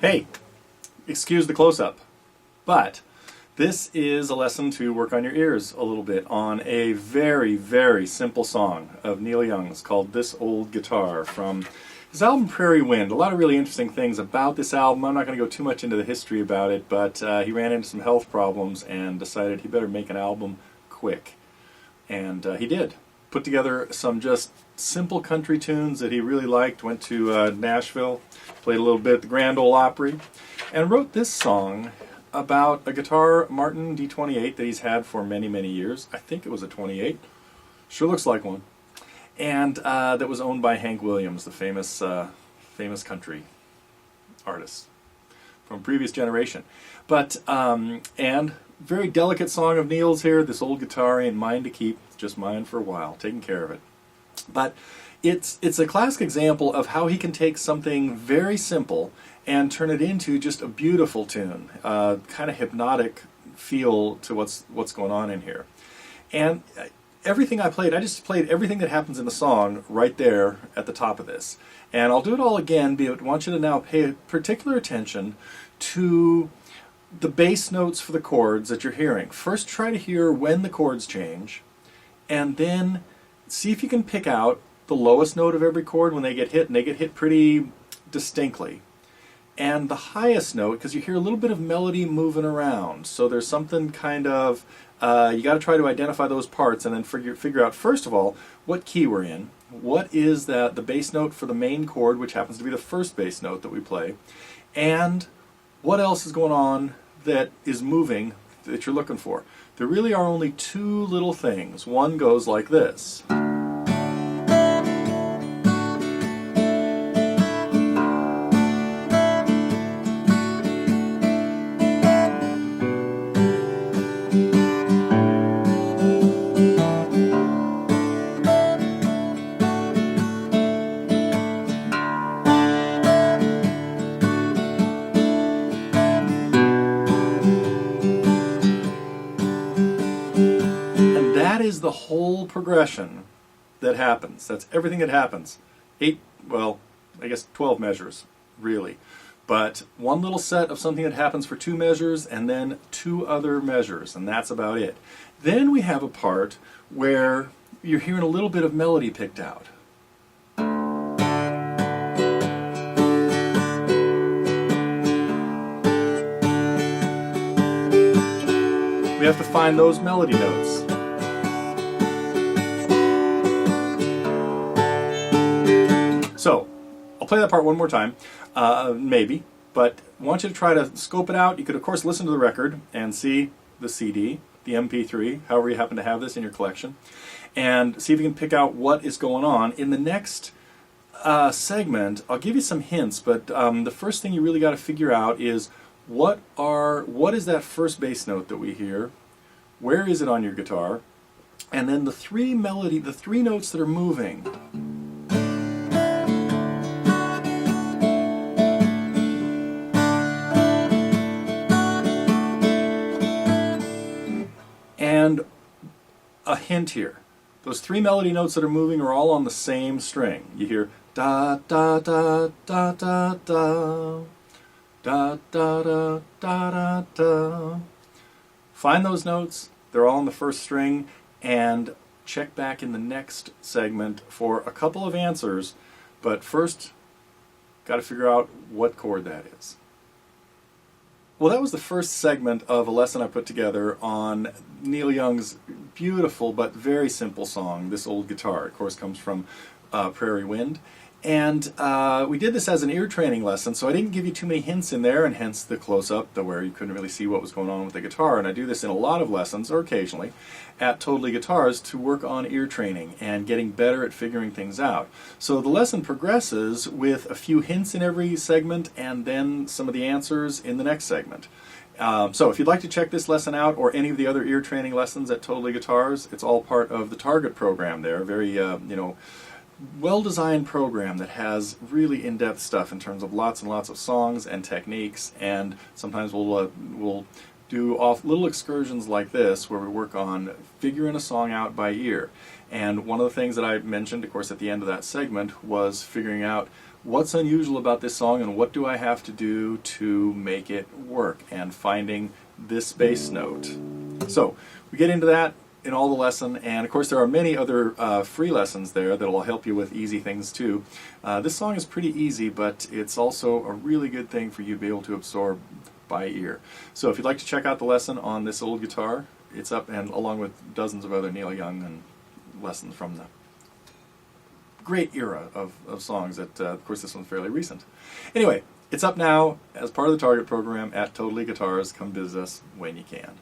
Hey, excuse the close-up, but this is a lesson to work on your ears a little bit on a very, very simple song of Neil Young's called This Old Guitar from his album Prairie Wind. A lot of really interesting things about this album. I'm not going to go too much into the history about it, but he ran into some health problems and decided he better make an album quick. And he did. Put together some just simple country tunes that he really liked, went to Nashville, played a little bit at the Grand Ole Opry, and wrote this song about a guitar Martin D28 that he's had for many, many years. I think it was a 28. Sure looks like one. And that was owned by Hank Williams, the famous country artist from previous generation. But, and very delicate song of Neil's here. This old guitar ain't mine to keep, it's just mine for a while, taking care of it. But it's a classic example of how he can take something very simple and turn it into just a beautiful tune, kind of hypnotic feel to what's going on in here. And everything I played, I just played everything that happens in the song right there at the top of this. And I'll do it all again, but I want you to now pay particular attention to the bass notes for the chords that you're hearing. First try to hear when the chords change, and then see if you can pick out the lowest note of every chord when they get hit, and they get hit pretty distinctly. And the highest note, because you hear a little bit of melody moving around, so there's something kind of, you got to try to identify those parts and then figure out, first of all, what key we're in, what is the bass note for the main chord, which happens to be the first bass note that we play, and what else is going on that is moving that you're looking for. There really are only two little things. One goes like this. That is the whole progression that happens. That's everything that happens. 12 measures, really. But one little set of something that happens for 2 measures and then 2 other measures, and that's about it. Then we have a part where you're hearing a little bit of melody picked out. We have to find those melody notes. So, I'll play that part one more time, maybe, but I want you to try to scope it out. You could, of course, listen to the record and see the CD, the MP3, however you happen to have this in your collection, and see if you can pick out what is going on. In the next segment, I'll give you some hints, but the first thing you really got to figure out is what is that first bass note that we hear, where is it on your guitar, and then the three notes that are moving. And a hint here. Those 3 melody notes that are moving are all on the same string. You hear da da da da da da da da da da da. Find those notes. They're all on the first string, and check back in the next segment for a couple of answers. But first, got to figure out what chord that is. Well, that was the first segment of a lesson I put together on Neil Young's beautiful but very simple song, This Old Guitar. Of course, comes from Prairie Wind. And we did this as an ear training lesson, so I didn't give you too many hints in there, and hence the close-up, where you couldn't really see what was going on with the guitar. And I do this in a lot of lessons, or occasionally, at Totally Guitars to work on ear training and getting better at figuring things out. So the lesson progresses with a few hints in every segment, and then some of the answers in the next segment. So if you'd like to check this lesson out, or any of the other ear training lessons at Totally Guitars, it's all part of the Target program there. Very, well-designed program that has really in-depth stuff in terms of lots and lots of songs and techniques, and sometimes we'll do little excursions like this where we work on figuring a song out by ear. And one of the things that I mentioned, of course, at the end of that segment was figuring out what's unusual about this song and what do I have to do to make it work, and finding this bass note. So we get into that in all the lesson, and of course there are many other free lessons there that will help you with easy things too. This song is pretty easy, but it's also a really good thing for you to be able to absorb by ear. So if you'd like to check out the lesson on this old guitar, it's up, and along with dozens of other Neil Young and lessons from the great era of songs that, of course, this one's fairly recent. Anyway, it's up now as part of the Target program at Totally Guitars. Come visit us when you can.